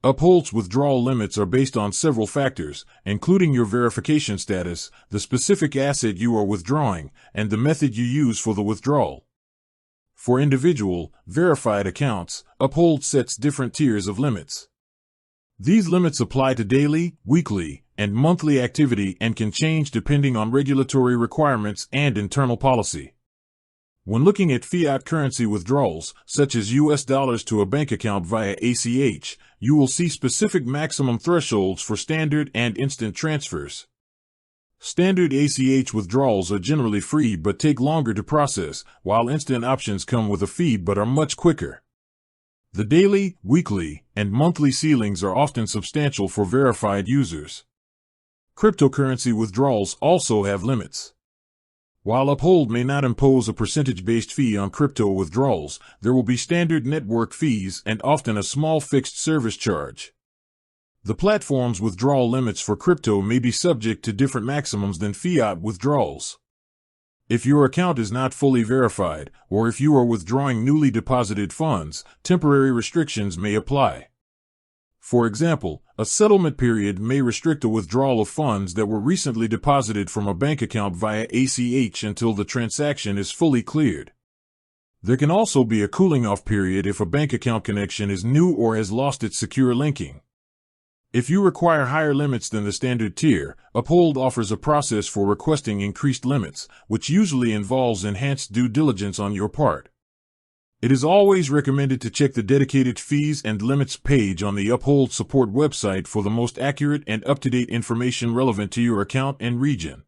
Uphold's withdrawal limits are based on several factors, including your verification status, the specific asset you are withdrawing, and the method you use for the withdrawal. For individual, verified accounts, Uphold sets different tiers of limits. These limits apply to daily, weekly, and monthly activity and can change depending on regulatory requirements and internal policy. When looking at fiat currency withdrawals, such as US dollars to a bank account via ACH, you will see specific maximum thresholds for standard and instant transfers. Standard ACH withdrawals are generally free but take longer to process, while instant options come with a fee but are much quicker. The daily, weekly, and monthly ceilings are often substantial for verified users. Cryptocurrency withdrawals also have limits. While Uphold may not impose a percentage-based fee on crypto withdrawals, there will be standard network fees and often a small fixed service charge. The platform's withdrawal limits for crypto may be subject to different maximums than fiat withdrawals. If your account is not fully verified, or if you are withdrawing newly deposited funds, temporary restrictions may apply. For example, a settlement period may restrict a withdrawal of funds that were recently deposited from a bank account via ACH until the transaction is fully cleared. There can also be a cooling-off period if a bank account connection is new or has lost its secure linking. If you require higher limits than the standard tier, Uphold offers a process for requesting increased limits, which usually involves enhanced due diligence on your part. It is always recommended to check the dedicated fees and limits page on the Uphold support website for the most accurate and up-to-date information relevant to your account and region.